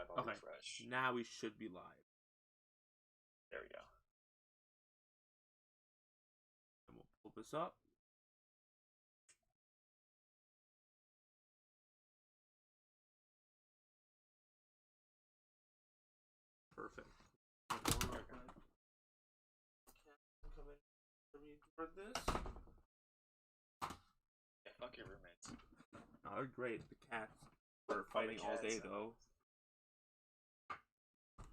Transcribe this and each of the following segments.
live. I'll Okay, refresh. now we should be live. There we go. And we'll pull this up. Perfect. For this. Yeah, fuck your roommates. Oh, they're great. The cats are fighting all day though.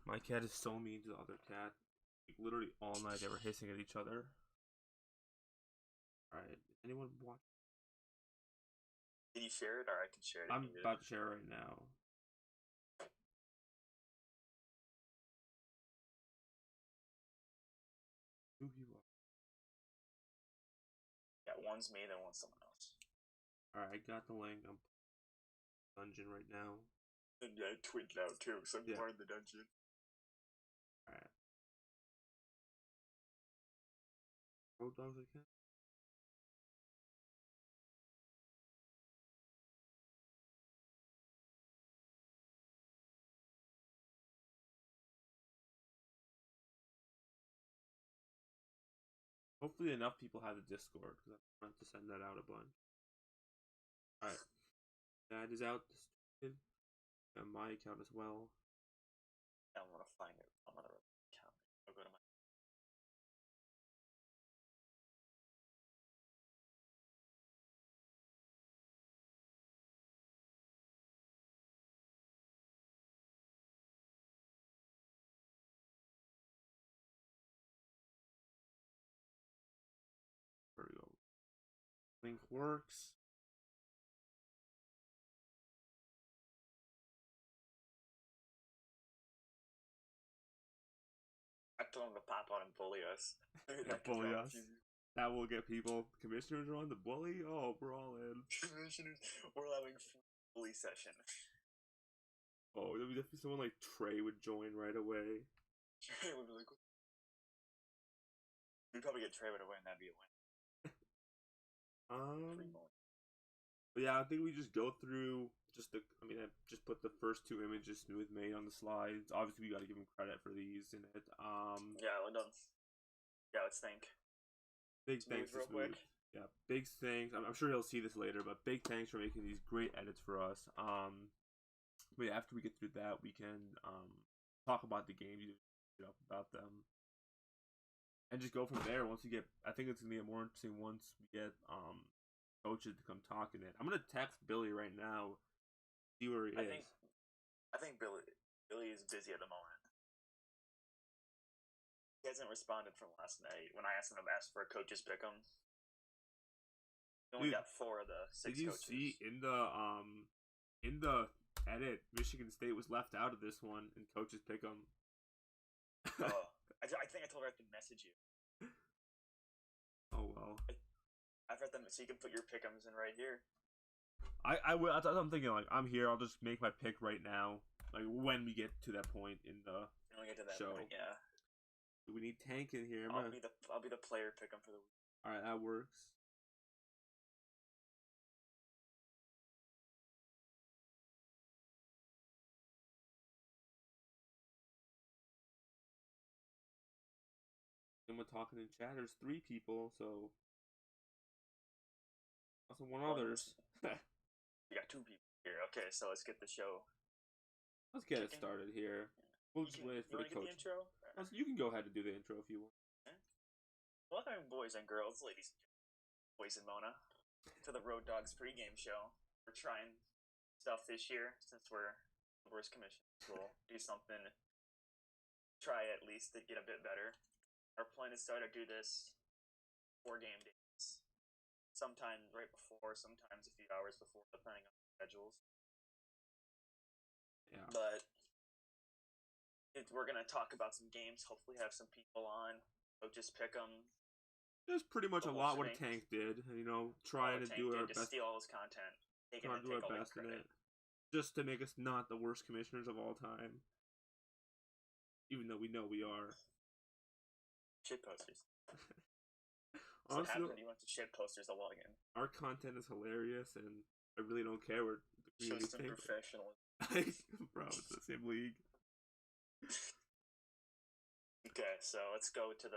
My cat is so mean to the other cat. Like, literally all night they were hissing at each other. Alright, anyone watch? Did you share it, or I can share it? I'm about to share right now. Two people. Yeah, one's me, then one's someone else. Alright, I got the link. I'm dungeon right now. And I tweeted out too, so I'm part of the dungeon. Alright. Road dogs again? Hopefully enough people have the Discord, because I want to send that out a bunch. Alright. That is out. And my account as well. I'm gonna find it on another account. I'll go to my. There we go. Link works. I told him to pop on and bully us. Yeah, bully us. That will get people. Commissioners are on the bully. Oh, we're all in. Commissioners, we're having bully session. Oh, if someone like Trey would join right away. Trey would be like, we'd probably get Trey right away, and that'd be a win. But yeah, I think we just go through just the. I mean, I just put the first two images Smooth made on the slides. Obviously, we got to give him credit for these in it. Yeah, well done. Yeah, let's think. Big thanks to Smooth. Yeah, big thanks. I'm sure he'll see this later, but big thanks for making these great edits for us. But after we get through that, we can talk about the games, about them, and just go from there. Once we get, I think it's gonna be more interesting once we get coaches to come talking it. I'm gonna text Billy right now, see where he is. I think Billy is busy at the moment. He hasn't responded from last night when I asked him to ask for a coaches pick'em. We only got 4 of the 6 did you coaches. see in the edit, Michigan State was left out of this one in coaches pick'em? Oh, I think I told her I could message you. Oh well. I've read them, so you can put your pick'ems in right here. I will. I'm thinking like I'm here. I'll just make my pick right now. Like when we get to that point in the show. Point, yeah. We need Tank in here. I'll be the player pick'em for the week. All right, that works. And we're talking in chat. There's 3 people, so also one others. We got 2 people here. Okay, so let's get the show. Let's get it started here. We'll just wait for the coach. Intro? You can go ahead and do the intro if you want. Okay. Welcome, boys and girls, ladies, boys and Mona, to the Road Dogs pregame show. We're trying stuff this year since we're the worst commission school. Do something. Try at least to get a bit better. Our plan is to do this 4 game days. Sometime right before, sometimes a few hours before, depending on the schedules. Yeah. But we're going to talk about some games, hopefully have some people on. So just pick them. There's pretty much a lot what Tank did, trying to do our best. Steal all his content. Trying to do our best in it. Just to make us not the worst commissioners of all time. Even though we know we are. Shit posters. Honestly, what happened when you went to shit posters a while again? Our content is hilarious, and I really don't care. The Show some professionalism. Bro, it's the same league. Okay, so let's go to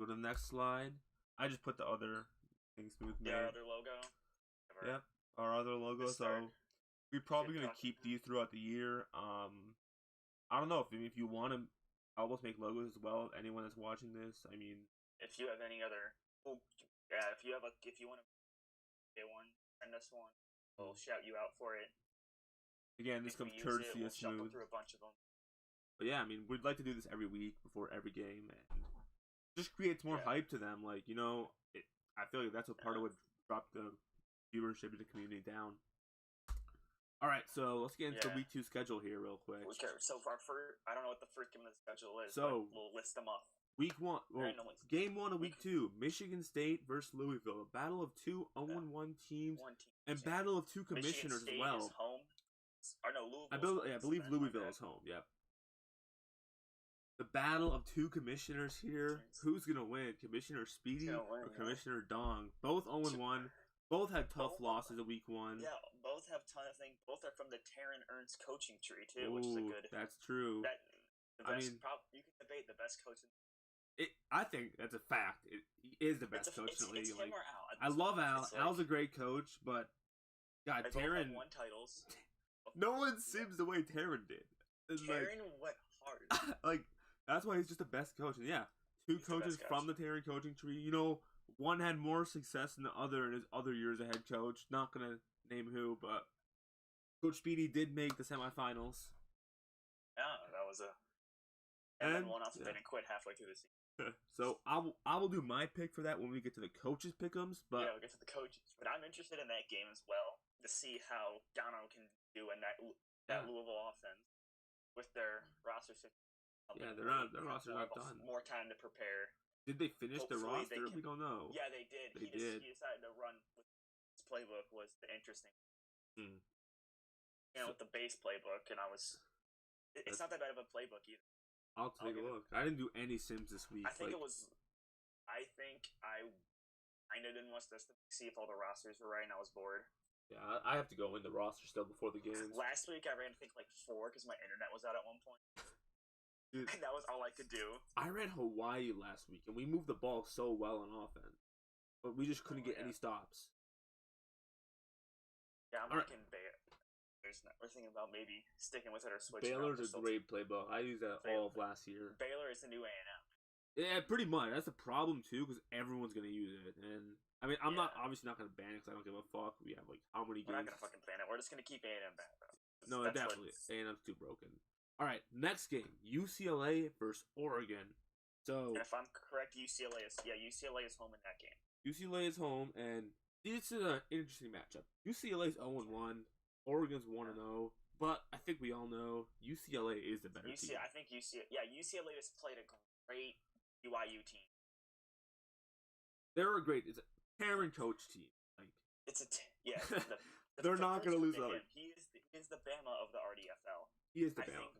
the next slide. I just put the other thing Smooth made. our other logo. Yep, our other logo. So we're probably gonna keep these throughout the year. I don't know if you want to almost make logos as well. Anyone that's watching this, I mean, if you have any other, if you want to get one, send us one. We'll shout you out for it. Again, this comes courtesy of Smooth. Through a bunch of them. But yeah, I mean, we'd like to do this every week before every game, and just creates more hype to them. Like, you know, I feel like that's a part of what dropped the viewership of the community down. All right, so let's get into the week 2 schedule here real quick. Okay, so far, I don't know what the first game of the schedule is. So we'll list them off. Week 1, game 1 of week 2, Michigan State versus Louisville, a battle of 2 0-1 teams, and battle of 2 commissioners as well. Is home. Or no, Louisville. I believe Louisville is home. Yep. The battle of 2 commissioners here. Who's gonna win? Commissioner Speedy or Commissioner Dong? Both 0-1. Both had tough losses in week 1. Yeah, both have ton of things. Both are from the Taryn Ernst coaching tree too, which is a good. That's true. You can debate the best coach. I think that's a fact. He is the best coach in the league. It's him or Al. I love Al. Al's a great coach, but God, Taryn won titles. No one sims the way Taryn did. Taryn went hard. Like, that's why he's just the best coach. And yeah, 2 coaches from the Taryn coaching tree. You know, one had more success than the other in his other years as head coach. Not gonna name who, but Coach Speedy did make the semifinals. Yeah, that was and then won off and then quit halfway through the season. So I will do my pick for that when we get to the coaches' pick'ems. But we'll get to the coaches. But I'm interested in that game as well to see how Dono can do in that Louisville offense with their roster. Yeah, their roster's not done. More time to prepare. Did they finish the roster? We don't know. Yeah, they did. He decided to run with his playbook was the interesting. With the base playbook, and it's not that bad of a playbook either. I'll take a look. I didn't do any sims this week. I think I kind of didn't watch this to see if all the rosters were right, and I was bored. Yeah, I have to go in the roster still before the games. Last week, I ran, I think, 4 because my internet was out at one point. Dude, and that was all I could do. I ran Hawaii last week, and we moved the ball so well on offense. But we just couldn't get any stops. Yeah, I'm liking Baylor. We're thinking about maybe sticking with it or switching. Baylor's a great playbook. I used that all of last year. Baylor is the new A&M. Yeah, pretty much. That's the problem, too, because everyone's going to use it. And I mean, I'm obviously not going to ban it because I don't give a fuck. We have, how many games? We're not going to fucking ban it. We're just going to keep A&M banned, bro. No, definitely. A&M's too broken. All right, next game. UCLA versus Oregon. So, and if I'm correct, UCLA is home in that game. UCLA is home, and this is an interesting matchup. UCLA is 0-1. Oregon's 1-0. But I think we all know UCLA is the better team. I think UCLA has played a great BYU team. They're a great. It's a Taryn coach team. They're not going to lose. He is the Bama of the RDFL. He is the Bama.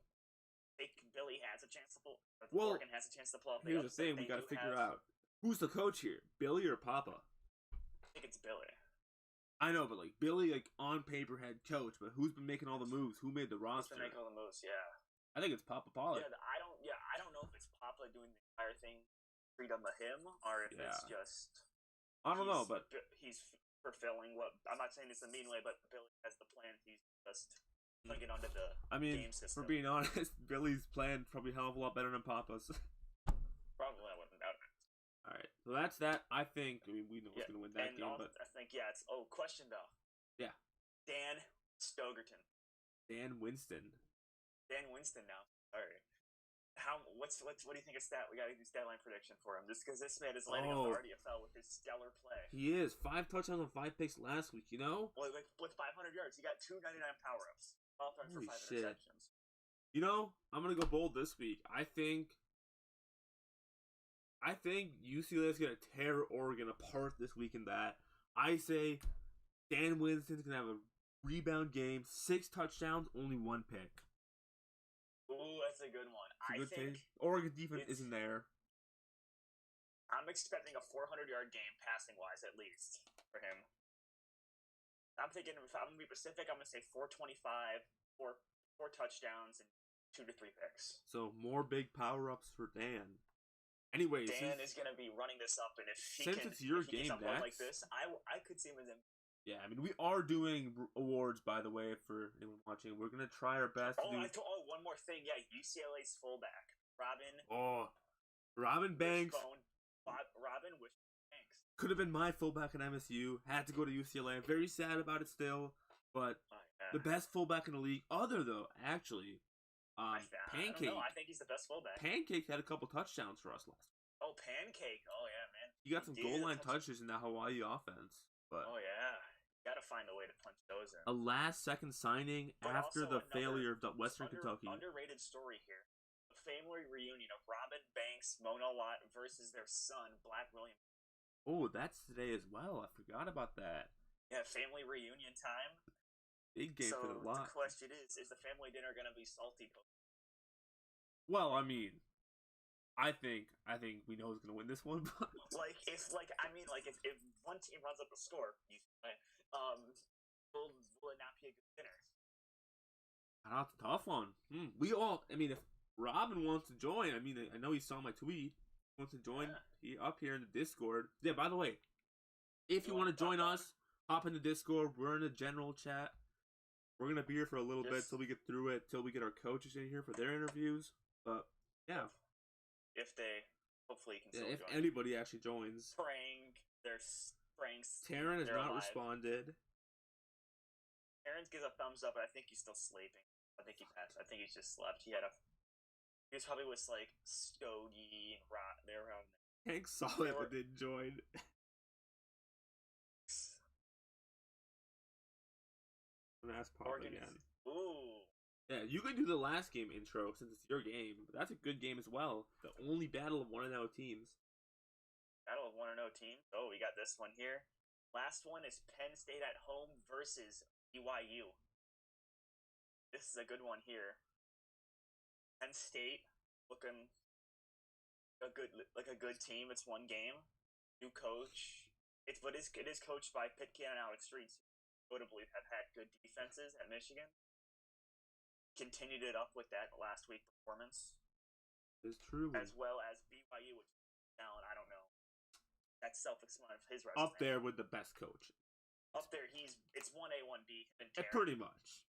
I think Billy has a chance to pull. Oregon has a chance to pull off. Here's the thing: we got to figure out who's the coach here, Billy or Papa. I think it's Billy. I know, but Billy, on paper head coach, but who's been making all the moves? Who made the roster? Who's been making all the moves? Yeah. I think it's Papa Pollock. Yeah, I don't know if it's Papa doing the entire thing, freedom of him, or if it's just. I don't know, but he's fulfilling what I'm not saying it's a mean way, but Billy has the plan. He's just putting it onto the game system. For being honest, Billy's plan probably a hell of a lot better than Papa's. Probably, I wouldn't doubt it. All right, so that's that. I think we know who's going to win that game, but I think it's question though. Yeah. Dan Stogerton. Dan Winston now. All right. What do you think of stat? We got to do stat line prediction for him, just because this man is lighting up the RDFL with his stellar play. He is 5 touchdowns and 5 picks last week. You know, with 500 yards, he got 299 power ups, 12 runs for 5 interceptions. You know, I'm gonna go bold this week. I think UCLA is gonna tear Oregon apart this week. In that, I say Dan Winston's gonna have a rebound game, 6 touchdowns, only 1 pick. Ooh, that's a good one. I think Oregon defense isn't there. I'm expecting a 400-yard game passing-wise, at least, for him. I'm thinking if I'm gonna be Pacific, I'm gonna say 425, four touchdowns and 2 to 3 picks. So more big power ups for Dan. Anyways, Dan is gonna be running this up, and if he since can, it's your if he game, gets up like this, I could see him as MVP. Yeah, I mean, we are doing awards, by the way, for anyone watching. We're gonna try our best. One more thing. Yeah, UCLA's fullback, Robin. Oh, Robin Banks. Robin Banks Could have been my fullback at MSU. Had to go to UCLA. I'm very sad about it still, but the best fullback in the league. Actually, Pancake. I think he's the best fullback. Pancake had a couple touchdowns for us last week. Oh, Pancake. Oh yeah, man. He got some goal line touches in the Hawaii offense. But oh yeah. Gotta find a way to punch those in. A last-second signing after the failure of Western Kentucky. Underrated story here. The family reunion of Robin Banks, Mona Lott versus their son, Black William. Oh, that's today as well. I forgot about that. Yeah, family reunion time. Big game for the Lott. The question is the family dinner going to be salty? Well, I mean, I think we know who's going to win this one. But if one team runs up the score, will it not be a good dinner? That's a tough one. If Robin wants to join, I know he saw my tweet. He wants to join up here in the Discord. Yeah, by the way, if you want to join us, hop in the Discord. We're in a general chat. We're going to be here for a little bit till we get through it, till we get our coaches in here for their interviews. But, yeah. Hopefully you can still if join. Anybody actually joins. Taryn has not responded. Taryn gives a thumbs up, but I think he's still sleeping. I think he passed. I think he's just slept. He was probably with like Stogie and Rot. They were around there. Hank saw it but didn't join. I'm gonna ask Pop again. Ooh. Yeah, you can do the last game intro since it's your game. But that's a good game as well. The only battle of 1-0 teams. Battle of 1-0 teams. Oh, we got this one here. Last one is Penn State at home versus BYU. This is a good one here. Penn State looking a good team. It's one game. New coach. It is coached by Pitkin and Alex Streets, who notably have had good defenses at Michigan. Continued it up with that last week performance. It's true. As well as BYU, which down, I don't know. That's self-explanatory. His resume. Up there with the best coach. Up there, it's 1A, 1B. Pretty much.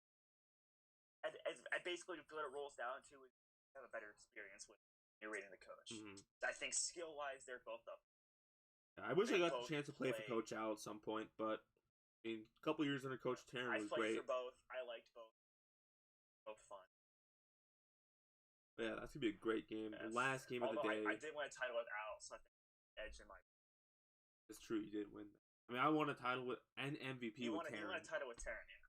I basically, what it rolls down to is you have a better experience with you're rating the coach. Mm-hmm. I think skill-wise, they're both up. I wish I got the chance to play for Coach Al at some point, but a couple years under Coach Taryn was great. I played for both. I liked both. Both fun. Yeah, that's gonna be a great game. Yes. The last game of the day. I did win a title with Al, so I think edge in my. It's true, you did win. I won a title with an MVP with Taryn. You won a title with Taryn, yeah.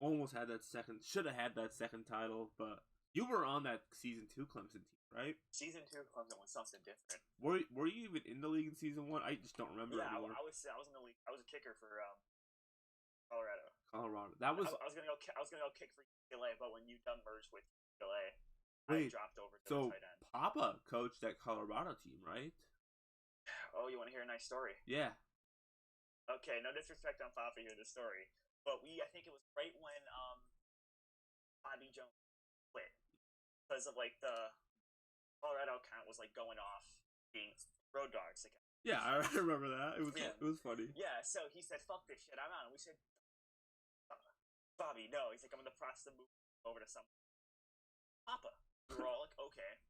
Almost had that second. Should have had that second title, but you were on that season 2 Clemson team, right? Season 2 Clemson was something different. Were you even in the league in season 1? I just don't remember anymore. I was in the league. I was a kicker for Colorado. That was. I was gonna go kick for UCLA, but when UW merged with UCLA, I dropped over to the tight end. Papa coached that Colorado team, right? Oh, you want to hear a nice story? Yeah. Okay, no disrespect on Papa here, the story, but I think it was right when Bobby Jones quit because of like the Colorado account was like going off being Road Dogs account. Yeah, I remember that. It was funny. Yeah, so he said, "Fuck this shit, I'm out." And we said, "Bobby, no." He's like, "I'm in the process of moving over to some Papa." We were all like, "Okay."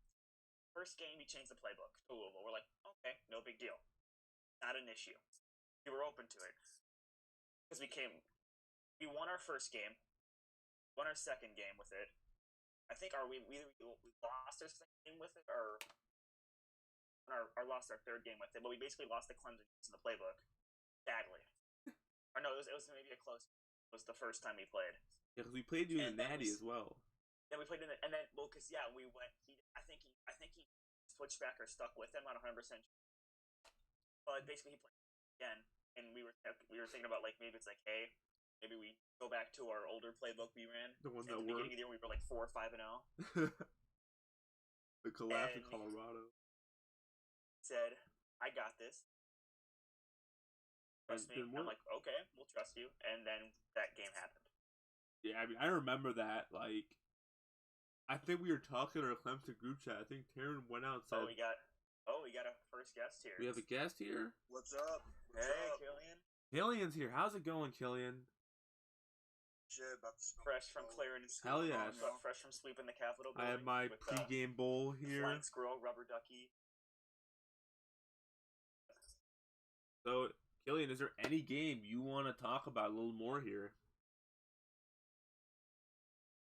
First game, he changed the playbook to Louisville. We're like, "Okay, no big deal, not an issue." We were open to it because we won our first game, won our second game with it. I think we lost our second game with it, or lost our third game with it, but we basically lost the Clemson in the playbook badly. Or no, it was maybe a close. It was the first time we played. Yeah, because we played you in the Natty as well. Yeah, we played in it, and then we went. I think he switched back or stuck with him on 100%. But basically, he played again, and we were thinking about like maybe it's like, hey, maybe we go back to our older playbook we ran. The one that worked. Beginning of the year, we were like 4 or 5-0. The collapse in Colorado. Said, "I got this." Trust me. I'm like, okay, we'll trust you. And then that game happened. Yeah, I mean, I remember that. Like, I think we were talking in our Clemson group chat. I think Taryn went out and said, we got a first guest here. We have a guest here? What's up? Killian. Killian's here. How's it going, Killian? Shit, about to fresh from clearing school. Hell yeah. Fresh from sweeping the Capitol building. I have my pregame bowl here. Flying squirrel, rubber ducky. So, Killian, is there any game you want to talk about a little more here?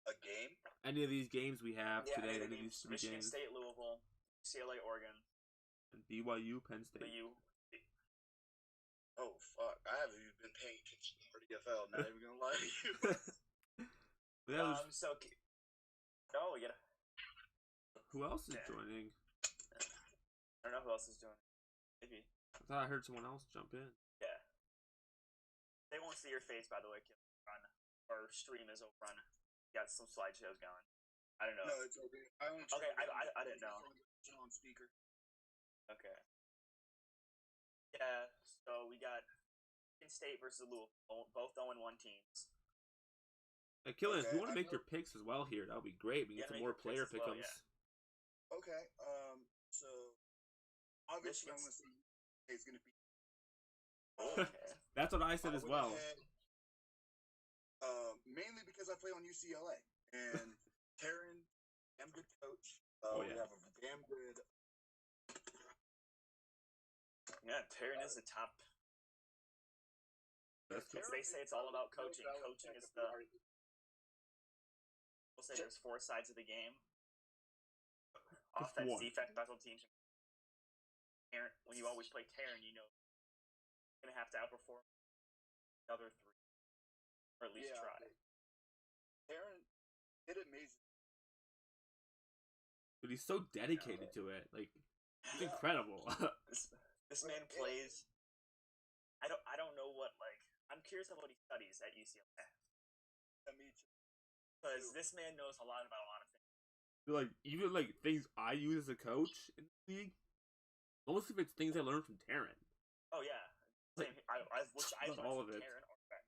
A game? Any of these games we have today? Any of these three Michigan games? State, Louisville, UCLA, Oregon. And BYU, Penn State. Oh, fuck. I haven't even been paying attention to the NFL, not even gonna lie to you. We gotta... Who else is joining? I don't know who else is joining. Maybe. I thought I heard someone else jump in. Yeah. They won't see your face, by the way, Kim. Our stream is over on... Got some slideshows going. I don't know. No, it's okay. I didn't know. On speaker. Okay. Yeah, so we got Michigan State versus Louisville, both 0-1 teams. Hey, Killian, if you want to make your picks as well here, that would be great. We get some more player pick'ems. Well, yeah. Okay, so obviously I'm going to say it's going to be. Okay. That's what I said as well. Mainly because I play on UCLA and Taryn, damn good coach. We have a damn good. Yeah, Taryn is the top. They say it's all about coaching. Coaching is the. We'll say there's 4 sides of the game: offense, defense, special teams. Taryn, when you always play Taryn, you know you're gonna have to outperform the other 3, or at least try. Taryn did amazing. But he's so dedicated to it. Like, it's incredible. This man plays. I don't know what, like, I'm curious about what he studies at UCLA. Me too. Because this man knows a lot about a lot of things. Like, even like things I use as a coach in the league, most of it's things I learned from Taryn. Oh yeah, like, I learned all from of it. Taryn or Rex.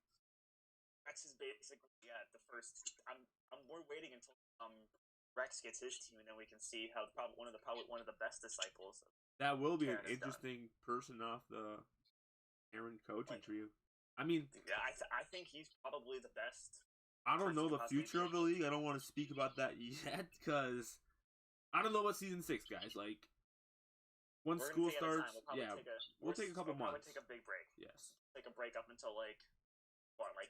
Rex is basically the first. We're waiting until Rex gets his team, and then we can see how one of the best disciples. That will be Taryn an interesting person off the Taryn coaching trio. I mean, yeah, I think he's probably the best. I don't know the future of the league. I don't want to speak about that yet because I don't know about season 6, guys. Like, once school starts, we'll take a couple months. We'll take a big break. Yes, take a break up until like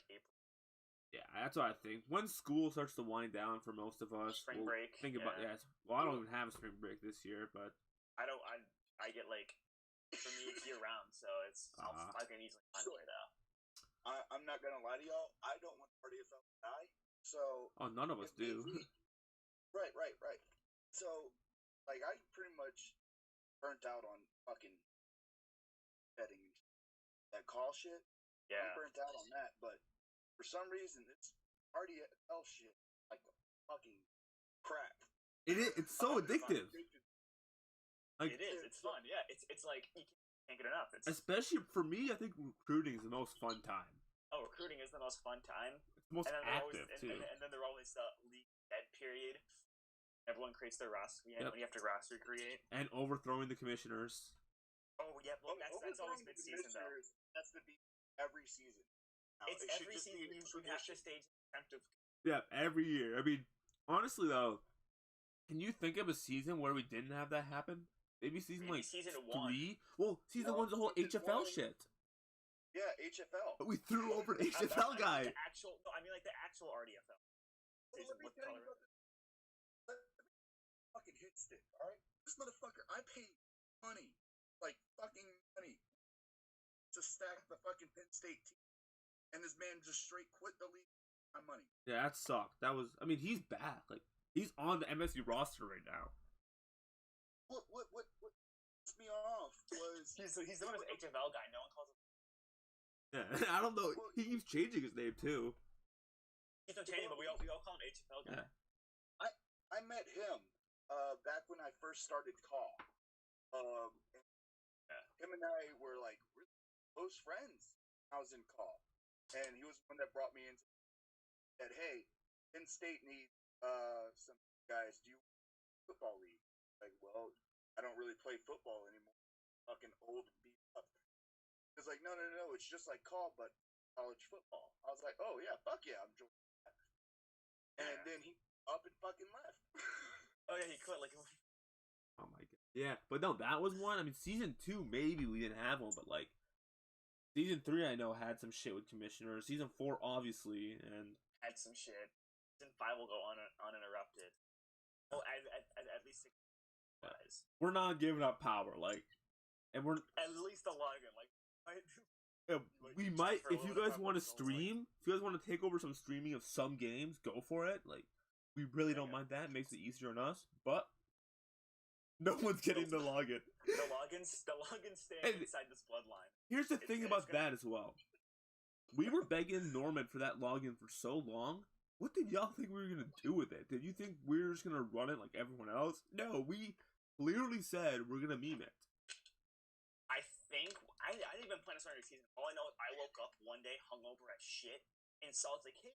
April. Yeah, that's what I think. When school starts to wind down for most of us, spring break. Think about Well, I don't even have a spring break this year, but I don't. I get like, for me it's year round, so it's I can easily find a way though. I'm not gonna lie to y'all. I don't want the RDFL to die. So. Oh, none of us do. Right. So, like, I pretty much burnt out on fucking betting that call shit. Yeah. I'm burnt out on that, but for some reason, it's RDFL shit like fucking crack. It's so addictive. Like, it is. It's fun. Yeah. It's like you can't get enough. Especially for me, I think recruiting is the most fun time. Oh, recruiting is the most fun time. It's the most active too. And then there's always the league dead period. Everyone creates their roster when you have to roster create. And overthrowing the commissioners. Oh yeah, well, that's always mid-season though. That's the beat every season. It's every season you have to stage attemptive. Yeah, every year. I mean, honestly though, can you think of a season where we didn't have that happen? Maybe season 3? Well, season 1's the whole HFL shit. Yeah, HFL. But we threw over an HFL guy. The actual RDFL. Season with color. Fucking hit stick, alright? This motherfucker, I paid money. Like, fucking money. To stack the fucking Penn State team. And this man just straight quit the league. My money. Yeah, that sucked. He's back. Like, he's on the MSU roster right now. What pissed me off was he's the one who's HFL guy. No one calls him. Yeah, I don't know. He keeps changing his name too. He's not changing, but we all call him HFL guy. Yeah. I met him back when I first started call. Him and I were like really close friends when I was in call, and he was the one that brought me into. Said, "Hey, Penn State needs some guys. Do you football league?" Like, well, I don't really play football anymore. Fucking old and beat up. He was like, no, it's just like call, but college football. I was like, oh yeah, fuck yeah, I'm joining that. And then he up and fucking left. Oh yeah, he quit like. Oh my god. Yeah, but no, that was one. I mean, season 2 maybe we didn't have one, but like season 3 I know had some shit with commissioner. Season 4 obviously, and had some shit. Season 5 will go uninterrupted. Well, at least 6 guys. We're not giving up power, like, and we're at least a login, like. We might, if you guys want to stream, if you guys want to take over some streaming of some games, go for it. Like, we really don't mind that. It makes it easier on us, but no one's getting the login. The logins staying inside this bloodline. Here's the thing about that as well. We were begging Norman for that login for so long. What did y'all think we were going to do with it? Did you think we were just going to run it like everyone else? No, we clearly said we're going to meme it. I think I didn't even plan to start a season. All I know is I woke up one day hungover as shit and saw it's like, hey,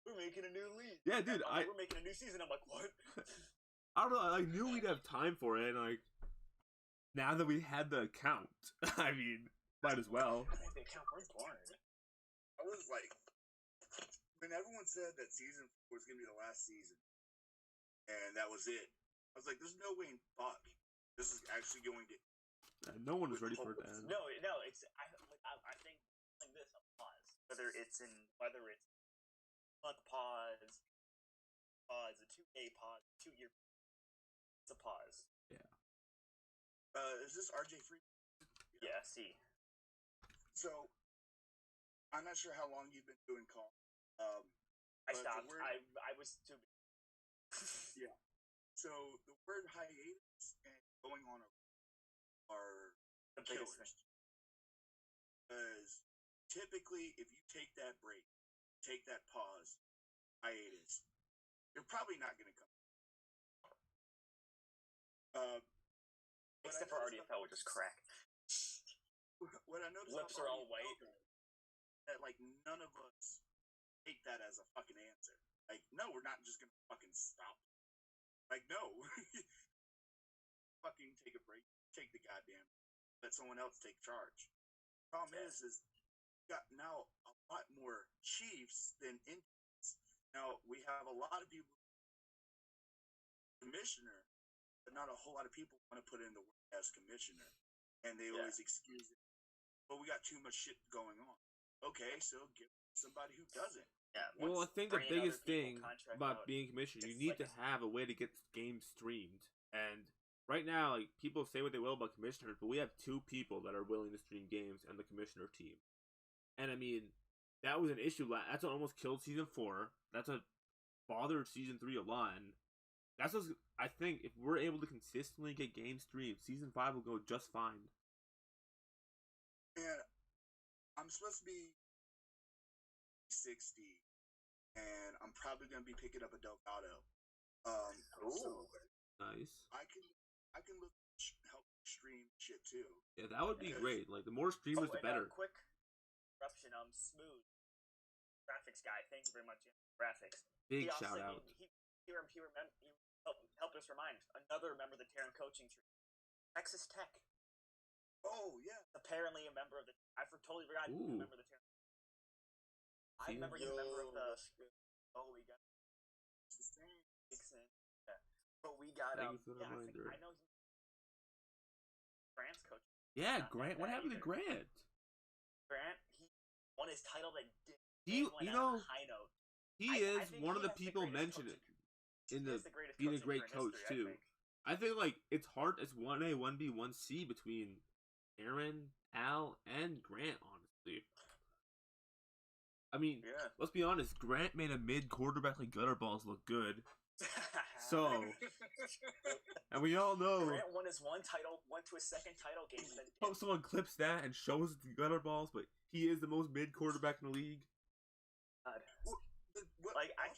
we're making a new league. Yeah, dude, we're making a new season. I'm like, what? I don't know. I knew we'd have time for it. And like, now that we had the account, I mean, might as well. The account was born. I was like, when everyone said that season 4 was gonna be the last season, and that was it, I was like, there's no way in fuck this is actually going to. No one was ready for it to end. No, it's I think like this a pause. Whether it's month pause, a 2-day pause, 2-year. It's a pause. Yeah. Is this RJ Free? Yeah. See. So, I'm not sure how long you've been doing call. I stopped. I was too. Yeah. So the word hiatus and going on are the biggest thing. Because typically, if you take that break, take that pause, hiatus, you're probably not going to come. Except for RDFL, which is crack. What I noticed, lips are all white. That like none of us take that as a fucking answer. Like, no, we're not just gonna fucking stop. Like, no, fucking take a break, take the goddamn, let someone else take charge. Problem is we got now a lot more Chiefs than Indians. Now we have a lot of people, commissioner, but not a whole lot of people want to put in the word as commissioner, and they always excuse it. But we got too much shit going on. Okay, so give somebody who doesn't. Yeah. Well, I think the biggest thing about being commissioner, you need to have a way to get games streamed. And right now, like, people say what they will about commissioners, but we have 2 people that are willing to stream games and the commissioner team. And I mean, that was an issue. That's what almost killed season 4. That's what bothered season 3 a lot. And that's what I think, if we're able to consistently get games streamed, season 5 will go just fine. And I'm supposed to be 60, and I'm probably gonna be picking up a Delgado. So Nice. I can look help stream shit too. Yeah, that would be great. Like, the more streamers, the better. Quick interruption. Smooth graphics guy. Thank you very much. Graphics. Big shout out. He helped us remind another member of the Terran coaching tree, Texas Tech. Oh yeah. Apparently a member of the. I totally forgot. He was a member of the Terran. I remember he's a member of the. Oh, we got. Yeah. But we got. I know he's. Grant's coach. Yeah, Grant. What happened to Grant? Grant, he won his title that did. You know, high note. He is one of the people mentioned it in the being a great coach too. I think like it's hard. It's 1A, 1B, 1C between Aaron, Al, and Grant. Honestly, I mean, let's be honest. Grant made a mid quarterback like gutter balls look good. So, and we all know Grant won his one title, went to his second title game. And then hope someone clips that and shows the gutter balls, but he is the most mid quarterback in the league. Like I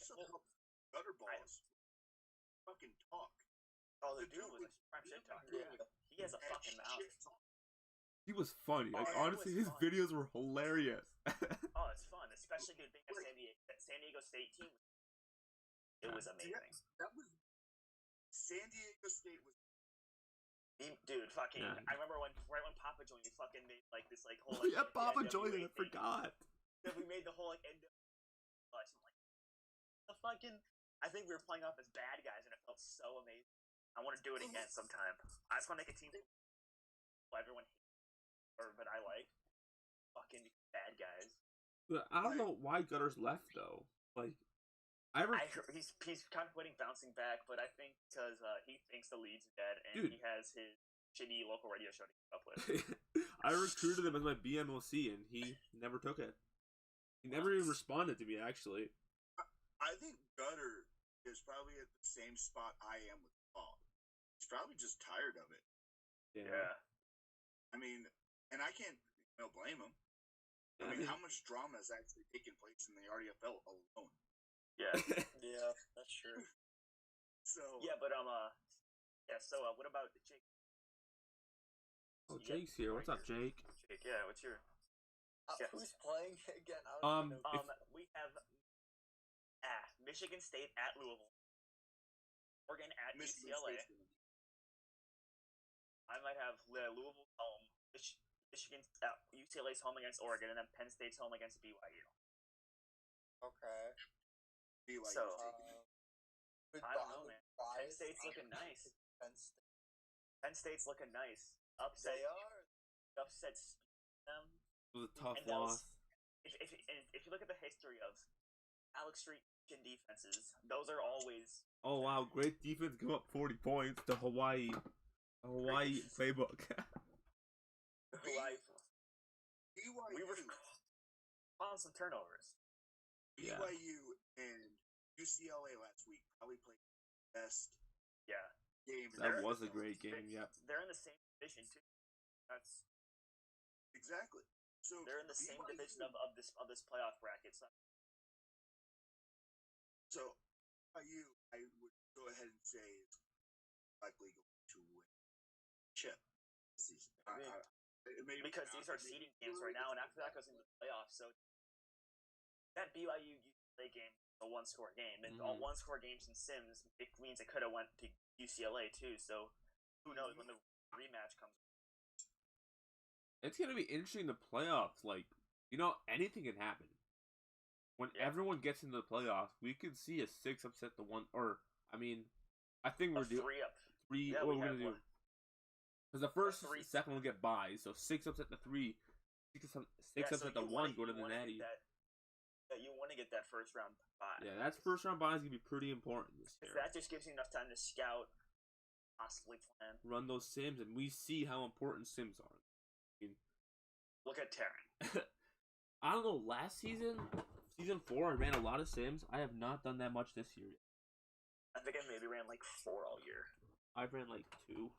gutter balls. Fucking talk. Oh, the dude was prime shit talk. Yeah. He has a fucking mouth. He was funny. Like Oh, honestly, he his was fun. videos were hilarious. Oh, it's fun, especially dude. Being that San Diego State team, it was amazing. That was San Diego State was. Dude, fucking! Yeah. I remember when Papa joined, we fucking made like this like whole. Oh yeah, Papa joined NWA it. I forgot. That we made the whole like end. I'm like, the fucking. I think we were playing off as bad guys, and it felt so amazing. I want to do it again sometime. I just want to make a team. Everyone, but I like fucking bad guys. But I don't know why Gutters left though. Like, I heard he's contemplating bouncing back, but I think because he thinks the lead's dead, and Dude. he has his shitty local radio show to keep up with. I recruited him as my BMOC, and he never took it. He never even responded to me. Actually, I think Gutter is probably at the same spot I am with Paul. He's probably just tired of it. Yeah. I mean, and I can't blame him. I mean, how much drama has actually taken place in the RDFL alone? Yeah. Yeah, that's true. So yeah, but So what about Jake? Oh, Jake's here. What's up, Jake? Jake, yeah. What's your? Who's playing again? I don't know. We have Michigan State at Louisville, Oregon at UCLA. I might have Louisville home, Michigan, UCLA's home against Oregon, and then Penn State's home against BYU. Okay. BYU. So I don't know, man. Penn State's looking nice. Penn State's looking nice. Upset. They are. Upset them. It was a tough And loss. If you look at the history of Alex Street defenses, those are always. Oh wow, great defense! Give up 40 points. The Hawaii playbook. BYU. BYU. We were on some turnovers. BYU and UCLA last week probably played the best game. That was a great game. Yeah. They're in the same division too. That's exactly. So they're in the same division of this playoff bracket. So BYU, I would go ahead and say is likely going to win chip this season. Because these are seeding games right now, and after that goes into the playoffs. So that BYU UCLA game, a one-score game, and all one-score games in Sims, it means it could have went to UCLA too. So who knows when the rematch comes? It's gonna be interesting. The playoffs, like anything can happen. When everyone gets into the playoffs, we could see a 6 upset the 1, or I think we're doing 3 up. 3. Yeah, what we're gonna do? Because the first, second will get buys, so 6 upset the 3, 6 upset the 1 go to the natty. You want to get that first round bye. Yeah, that first round bye is gonna be pretty important this year. That just gives you enough time to scout, possibly plan, run those sims, and we see how important sims are. Look at Terran. I don't know. Last season 4, I ran a lot of sims. I have not done that much this year. I think I maybe ran like 4 all year. I ran like 2.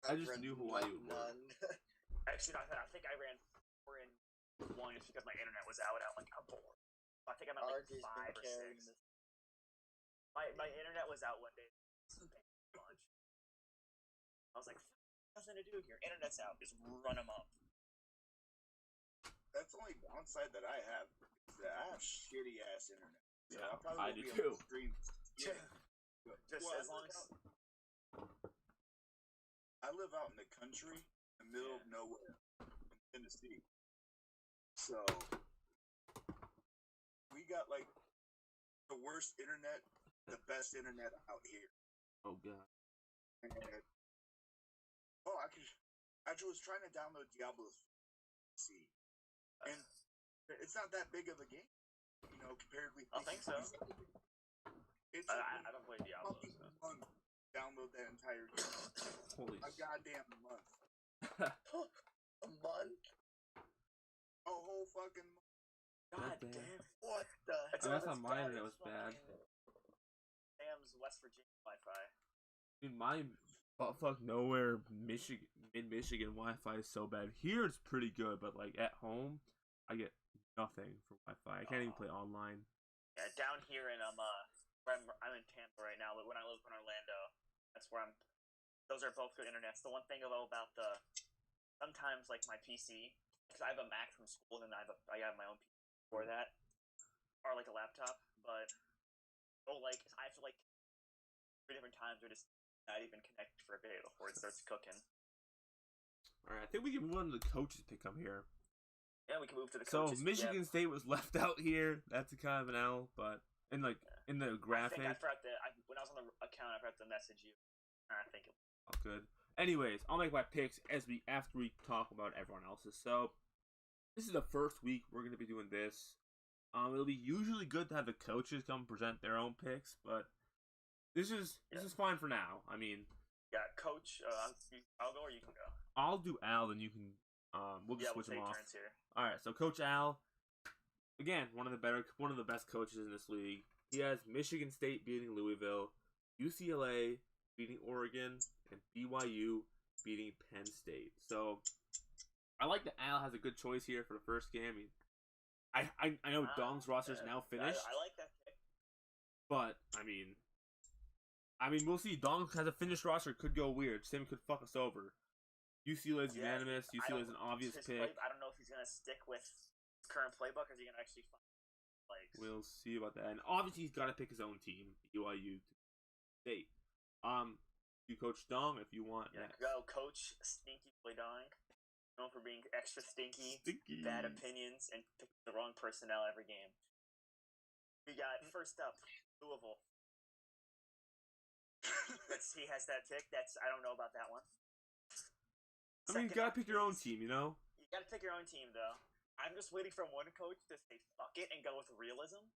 I just knew Hawaii would work. Actually, no, I think I ran 4 in 1 just because my internet was out. I'm bored. I think I'm at like 5 or 6. My internet was out one day. Lunch. I was like, nothing to do here. Internet's out. Just run them up. That's the only downside that I have. Is that I have shitty ass internet. So Yeah, I'll probably I be do able too. to stream. Just as long as I live out in the country, in the middle of nowhere, in Tennessee. So we got like the worst internet, the best internet out here. Oh god. And, I was trying to download Diablo 3, and it's not that big of a game, comparatively. I think so. It's I don't play Diablo. So. Month download that entire game. Holy a goddamn month. A month? A whole fucking month. God damn. damn. What the Oh, that's not mine. That was bad. Sam's West Virginia Wi-Fi. Dude, my fuck nowhere Michigan Wi-Fi is so bad. Here it's pretty good, but like at home, I get nothing for Wi-Fi. I can't even play online. Yeah, down here in I'm in Tampa right now, but when I lived in Orlando, that's where I'm. Those are both good internets. The one thing about the sometimes like my PC, because I have a Mac from school, and I have my own PC for that, or like a laptop. But like I have to like 3 different times or just not even connect for a bit before it starts cooking. All right, I think we can move on to the coaches pick up here. Yeah, we can move to the So coaches. Michigan State was left out here. That's a kind of an L, but in the graphic. I forgot when I was on the account, I forgot to message you. I think it. Oh, good. Anyways, I'll make my picks after we talk about everyone else's. So this is the first week we're gonna be doing this. It'll be usually good to have the coaches come present their own picks, but this is fine for now. I mean, yeah, Coach, I'll go or you can go. I'll do Al, then you can. We'll just switch them off. Turns here. All right, so Coach Al, again, one of the best coaches in this league. He has Michigan State beating Louisville, UCLA beating Oregon, and BYU beating Penn State. So I like that Al has a good choice here for the first game. I know Dong's roster is now finished. I like that pick. But I mean, we'll see. Dong has a finished roster. Could go weird. Sim could fuck us over. UCLA is unanimous. UCLA is an obvious pick. I don't know if he's gonna stick with his current playbook, or is he gonna actually find plays. We'll see about that. And obviously, he's got to pick his own team, BYU State. You Coach Dong if you want. Yeah, go Coach Stinky Boy Dong. Known for being extra stinky, bad opinions, and picking the wrong personnel every game. We got first up Louisville. He has that pick. I don't know about that one. I mean, you gotta pick your own team, you know? You gotta pick your own team, though. I'm just waiting for one coach to say fuck it and go with realism.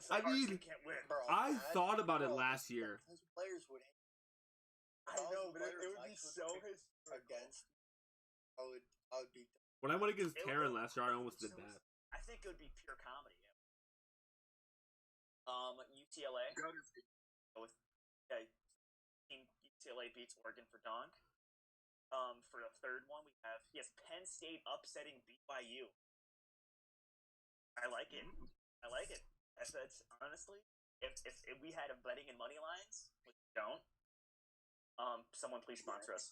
I mean, can't win. Bro, I thought about it last year. His players would hate. I know, but it would be so against. I would beat them. When I went against Taryn last year, I almost did that. I think it would be pure comedy. UCLA. Team UCLA beats Oregon for Dong. For the third one, he has Penn State upsetting BYU. I like it. That's honestly, if we had a betting and money lines, which we don't, someone please sponsor us.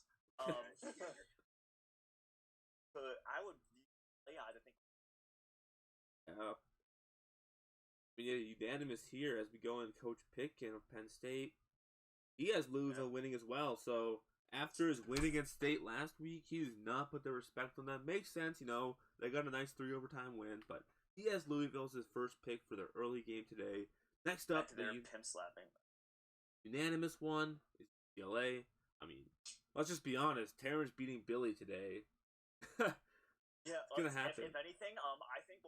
But I would, I think. Unanimous here as we go in Coach Pitkin of Penn State. He has Louisville winning as well, so after his win against State last week, he does not put the respect on them. Makes sense, they got a nice 3 overtime win, but he has Louisville as his first pick for their early game today. Next up, the pimp slapping. Unanimous one is UCLA. I mean, let's just be honest, Terrence beating Billy today. Yeah, it's gonna happen. If anything, I think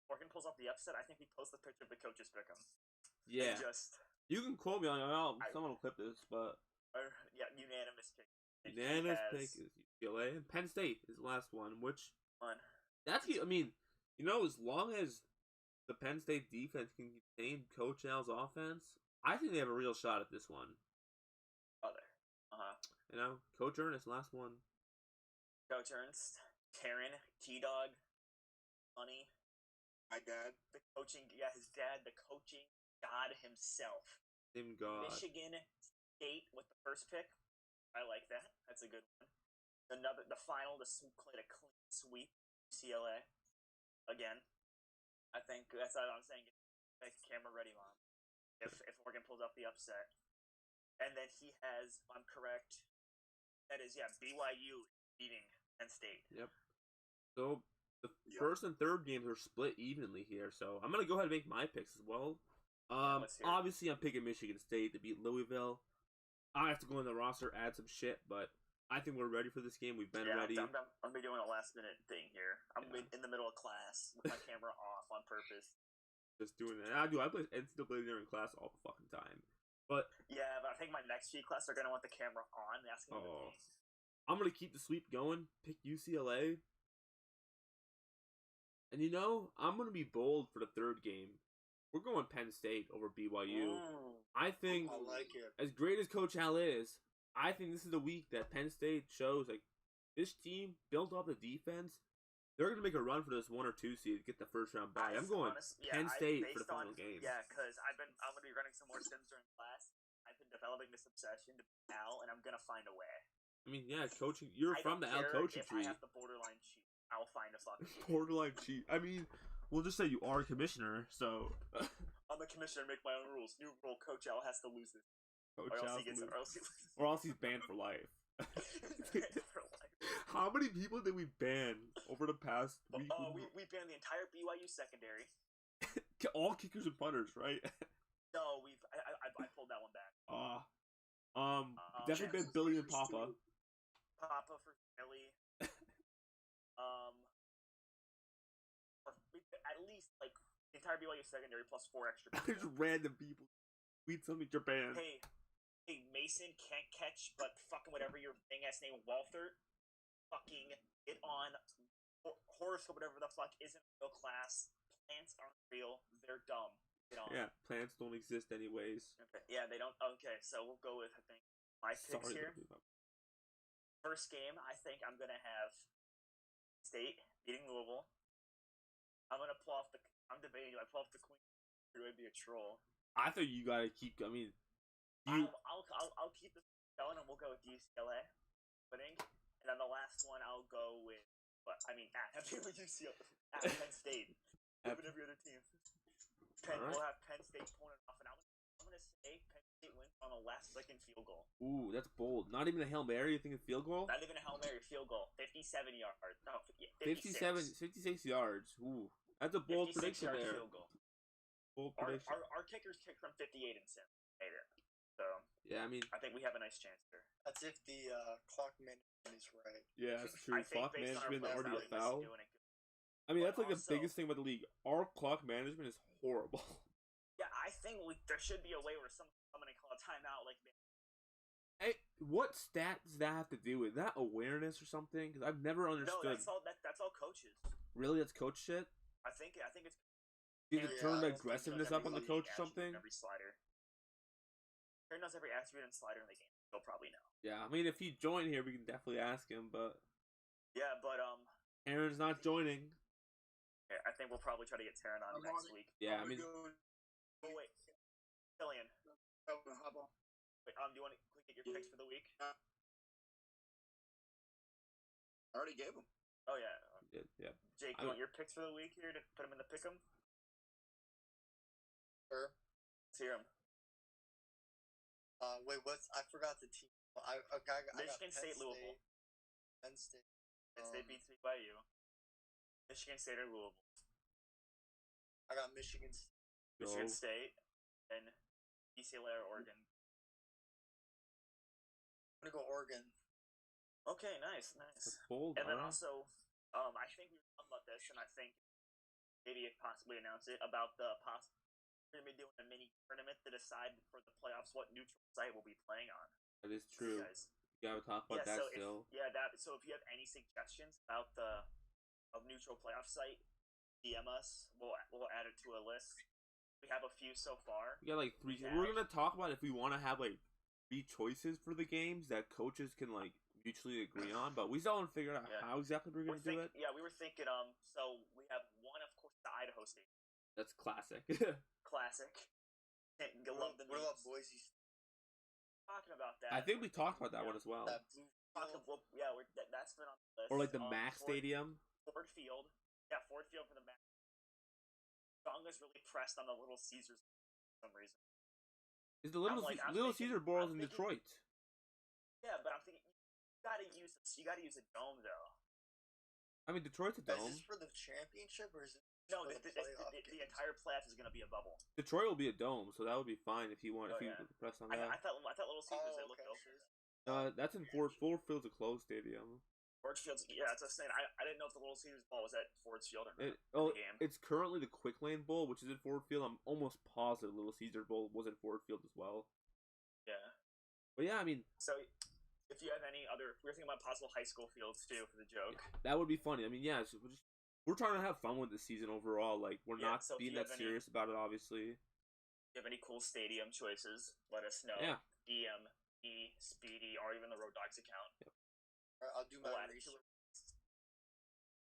Morgan pulls off the upset. I think we post the picture of the coaches pick him. Yeah. You can quote me on someone will clip this, but unanimous pick. Unanimous pick is UCLA, and Penn State is the last one. Which that's as long as the Penn State defense can contain Coach Al's offense, I think they have a real shot at this one. Coach Ernest, last one. Coach Ernst, Taryn, T-Dog, Money. My dad. His dad, the coaching god himself. Same god. Michigan State with the first pick. I like that. That's a good one. The final, the clean sweep, UCLA. Again, I think that's what I'm saying. Make camera ready, Mom. If Oregon pulls off the upset. And then he has, I'm correct, that is, BYU beating Penn State. Yep. So the first and third games are split evenly here, so I'm going to go ahead and make my picks as well. Obviously, I'm picking Michigan State to beat Louisville. I have to go in the roster, add some shit, but I think we're ready for this game. We've been ready. I'm be doing a last-minute thing here. I'm in the middle of class with my camera off on purpose. Just doing that. I play NCAA during class all the fucking time. But I think my next few classes are going to want the camera on. I'm going to keep the sweep going, pick UCLA. And I'm going to be bold for the third game. We're going Penn State over BYU. I think, I like it. As great as Coach Al is, I think this is the week that Penn State shows, this team built off the defense. They're going to make a run for this 1 or 2 seed to get the first round bye. I'm going Penn State for the final game. Yeah, because I'm going to be running some more sims during class. I've been developing this obsession to Al, and I'm going to find a way. I mean, yeah, coaching. You're I from the don't Al care coaching if tree. I have the borderline cheat. I'll find a fucking Borderline cheat. I mean, we'll just say you are a commissioner, so. I'm a commissioner, make my own rules. New rule: Coach Al has to lose this, Coach or else Al's he gets, lose. or else Or else he's banned for life. he's banned for life. How many people did we ban over the past week? We banned the entire BYU secondary. All kickers and punters, right? No, I pulled that one back. Definitely been Billy and Papa. Papa for Billy. At least like the entire BYU secondary plus 4 extra people. There's random people. Tweet something Japan. Hey, Mason can't catch, but fucking whatever your thing ass name Walter. Fucking get on. Horse or whatever the fuck isn't real class. Plants aren't real. They're dumb. Get on. Yeah, plants don't exist anyways. Okay. Yeah, they don't. Okay, so we'll go with I think my picks here. First game, I think I'm gonna have State beating Louisville. I'm gonna pull off the. I'm debating. Do I pull off the Queen? Or do I be a troll? I thought you gotta keep. I mean, I'll keep this going, and we'll go with UCLA winning. And then the last one, I'll go with. But I mean, at UCLA, at Penn State, even every other team. We'll have Penn State pulling it off, and I'm gonna say Penn State wins on a last-second field goal. Ooh, that's bold. Not even a Hail Mary. You think a field goal? Not even a Hail Mary field goal. 57 yards. No, 56 yards. Ooh, that's a bold prediction there. Field goal. Bold prediction. Our kickers kick from 58 and sim. So yeah, I mean, I think we have a nice chance there. That's if the clock management is right. Yeah, that's true. Clock management already a foul. I But mean, that's like also, the biggest thing about the league. Our clock management is horrible. Yeah, I think there should be a way where someone's coming and call a timeout. Like, Hey, what stat does that have to do with that awareness or something? Because I've never understood. No, that's all coaches. Really, that's coach shit. I think it's. Did it turn Yeah, aggressiveness up on the coach or something? Every slider. Aaron knows every attribute and slider in the game. He'll probably know. Yeah, I mean, if he joined here, we can definitely ask him. But yeah, but Aaron's not joining. Yeah, I think we'll probably try to get Taran on next week. Yeah, I mean, Oh wait, Killian. Hop on. Wait, do you want to get your picks for the week? I already gave them. Oh yeah. yeah. Jake, you want your picks for the week here to put them in the pick'em? Sure. Let's hear them. Wait, I forgot the team. I Michigan got State, Louisville. Penn State. Penn State beats BYU. Michigan State or Louisville. I got Michigan State. Michigan State and UCLA or Oregon. I'm gonna go Oregon. Okay, nice. That's bold. And then also, I think we were talking about this, and I think maybe possibly announce it about the we're gonna be doing a mini tournament to decide for the playoffs what neutral site we'll be playing on. That is true. You gotta talk about that still. So if you have any suggestions about the neutral playoff site, DM us. We'll add it to a list. We have a few so far. We got like 3. We're gonna talk about if we want to have like 3 choices for the games that coaches can like mutually agree on, but we still haven't figured out how exactly we're gonna do it. Yeah, we were thinking. So we have one, of course, the Idaho State. That's classic. Classic. Love the what about Boise State? Talking about that. I think we talked about that one as well. That blue field. That's been on the list. Or like the Mac Stadium. Ford Field. Yeah, Ford Field for the Mac. Jonga's really pressed on the Little Caesars for some reason. Is the Little Caesar Bowl in Detroit? Yeah, but I'm thinking you gotta use a dome though. I mean, Detroit's a dome. Is this for the championship or is it? No, the entire playoff is going to be a bubble. Detroit will be a dome, so that would be fine if you want. If you press on that. I thought Little Caesars they looked over. That's in Ford Field's a closed stadium. Ford Field's that's what I'm saying. I didn't know if the Little Caesars Bowl was at Ford Field or not. It's currently the Quick Lane Bowl, which is at Ford Field. I'm almost positive Little Caesar Bowl was at Ford Field as well. Yeah. But yeah, I mean. So, if you have any other, we're thinking about possible high school fields too for the joke. That would be funny. I mean, yeah. So we're trying to have fun with the season overall. Like, we're not being that serious about it, obviously. If you have any cool stadium choices, let us know. Yeah. DM, Speedy, or even the Road Dogs account. Yep. I'll do my research.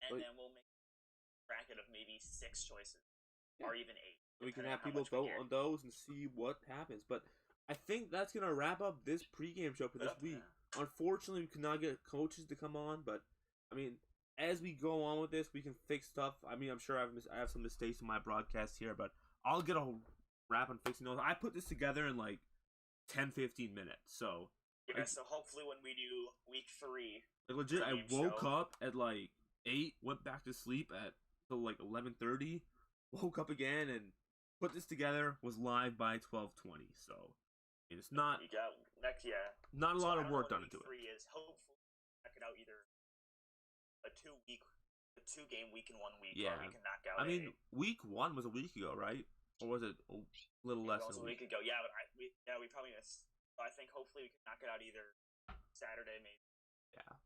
And then we'll make a bracket of maybe 6 choices. Or even 8. We can have people vote on those and see what happens. But I think that's going to wrap up this pregame show for this week. unfortunately, we could not get coaches to come on, but I mean, as we go on with this, we can fix stuff. I mean, I'm sure I have some mistakes in my broadcast here, but I'll get a wrap on fixing those. I put this together in like 10-15 minutes, so yeah. So hopefully, when we do week 3, like legit, I woke up at like 8, went back to sleep at till like 11:30, woke up again and put this together. Was live by 12:20, so I mean, it's not. You got next, yeah. Not a lot of work done into it. 3 is hopefully check it out either a 2-game week in 1 week, Yeah. or we can knock out. I mean, week 1 was a week ago, right? Or was it a little less than a week ago? Yeah, but we probably missed. So I think hopefully we can knock it out either Saturday, maybe. Yeah,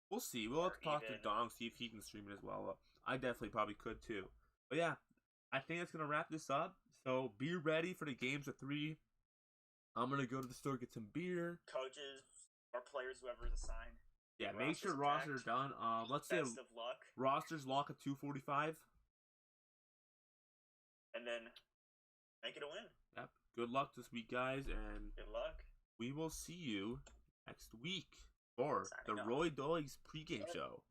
we'll see. We'll have to talk to Dong, see if he can stream it as well. I definitely probably could too. But yeah, I think that's gonna wrap this up. So be ready for the games of 3. I'm gonna go to the store, get some beer. Coaches or players, whoever's assigned. Yeah, make sure rosters are done. Let's say best of luck. Rosters lock at 2:45. And then make it a win. Yep. Good luck this week, guys, and good luck. We will see you next week for the Roy Dogs pregame show.